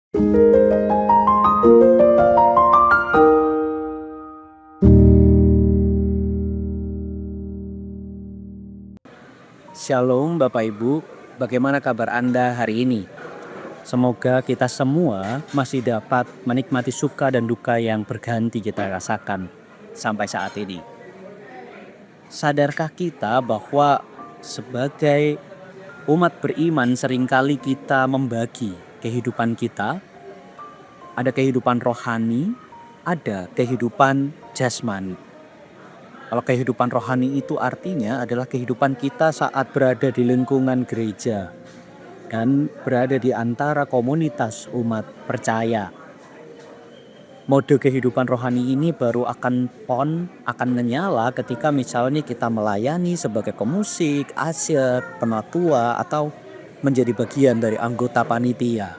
Shalom Bapak Ibu, bagaimana kabar Anda hari ini? Semoga kita semua masih dapat menikmati suka dan duka yang berganti kita rasakan sampai saat ini. Sadarkah kita bahwa sebagai umat beriman seringkali kita membagi kehidupan kita? Ada kehidupan rohani, ada kehidupan jasmani. Kalau kehidupan rohani itu artinya adalah kehidupan kita saat berada di lingkungan gereja dan berada di antara komunitas umat percaya. Mode kehidupan rohani ini baru akan menyala ketika misalnya kita melayani sebagai pemusik, asyir, penatua, atau menjadi bagian dari anggota panitia.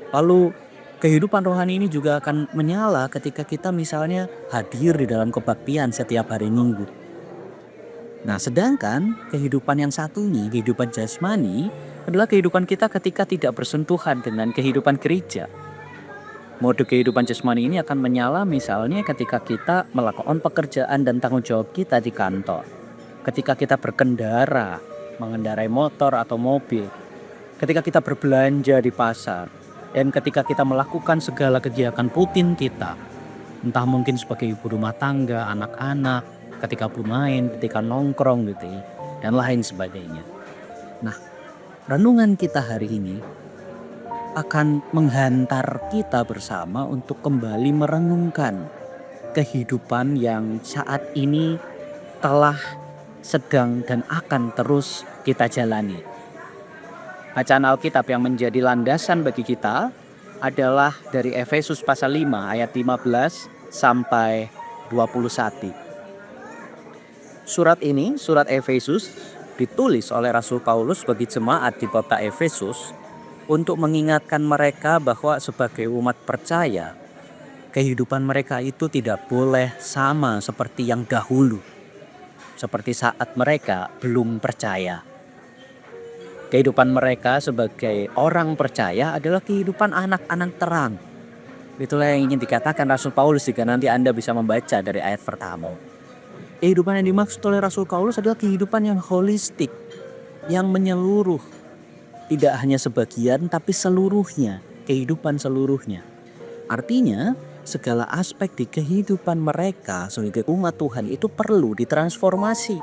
Lalu kehidupan rohani ini juga akan menyala ketika kita misalnya hadir di dalam kebaktian setiap hari Minggu. Nah, sedangkan kehidupan yang satunya, kehidupan jasmani, adalah kehidupan kita ketika tidak bersentuhan dengan kehidupan gereja. Mode kehidupan jasmani ini akan menyala misalnya ketika kita melakukan pekerjaan dan tanggung jawab kita di kantor. Ketika kita berkendara, mengendarai motor atau mobil. Ketika kita berbelanja di pasar. Dan ketika kita melakukan segala kegiatan rutin kita. Entah mungkin sebagai ibu rumah tangga, anak-anak, ketika bermain, ketika nongkrong gitu ya, dan lain sebagainya. Nah, renungan kita hari ini akan menghantar kita bersama untuk kembali merenungkan kehidupan yang saat ini telah, sedang, dan akan terus kita jalani. Bacaan Alkitab yang menjadi landasan bagi kita adalah dari Efesus pasal 5 ayat 15 sampai 21. Surat ini, surat Efesus, ditulis oleh Rasul Paulus bagi jemaat di kota Efesus untuk mengingatkan mereka bahwa sebagai umat percaya, kehidupan mereka itu tidak boleh sama seperti yang dahulu, seperti saat mereka belum percaya. Kehidupan mereka sebagai orang percaya adalah kehidupan anak-anak terang. Itulah yang ingin dikatakan Rasul Paulus jika nanti Anda bisa membaca dari ayat pertama. Kehidupan yang dimaksud oleh Rasul Paulus adalah kehidupan yang holistik, yang menyeluruh. Tidak hanya sebagian tapi seluruhnya, kehidupan seluruhnya. Artinya segala aspek di kehidupan mereka sebagai umat Tuhan itu perlu ditransformasi,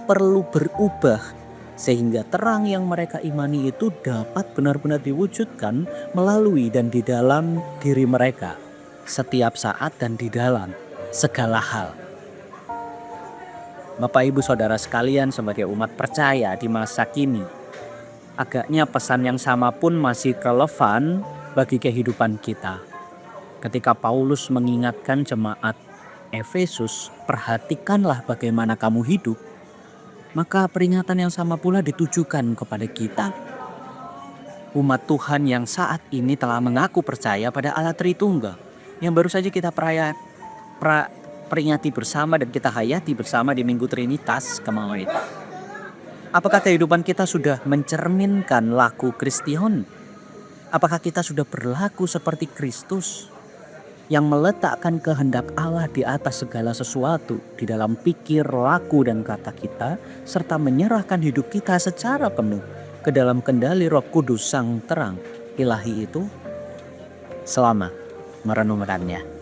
perlu berubah. Sehingga terang yang mereka imani itu dapat benar-benar diwujudkan melalui dan di dalam diri mereka. Setiap saat dan di dalam segala hal. Bapak Ibu Saudara sekalian sebagai umat percaya di masa kini, agaknya pesan yang sama pun masih relevan bagi kehidupan kita. Ketika Paulus mengingatkan jemaat Efesus, perhatikanlah bagaimana kamu hidup, maka peringatan yang sama pula ditujukan kepada kita. Umat Tuhan yang saat ini telah mengaku percaya pada Allah Tritunggal, yang baru saja kita peringati bersama dan kita hayati bersama di Minggu Trinitas kemarin. Apakah kehidupan kita sudah mencerminkan laku Kristion? Apakah kita sudah berlaku seperti Kristus yang meletakkan kehendak Allah di atas segala sesuatu di dalam pikir, laku, dan kata kita, serta menyerahkan hidup kita secara penuh ke dalam kendali Roh Kudus Sang Terang Ilahi itu? Selamat merenungkannya.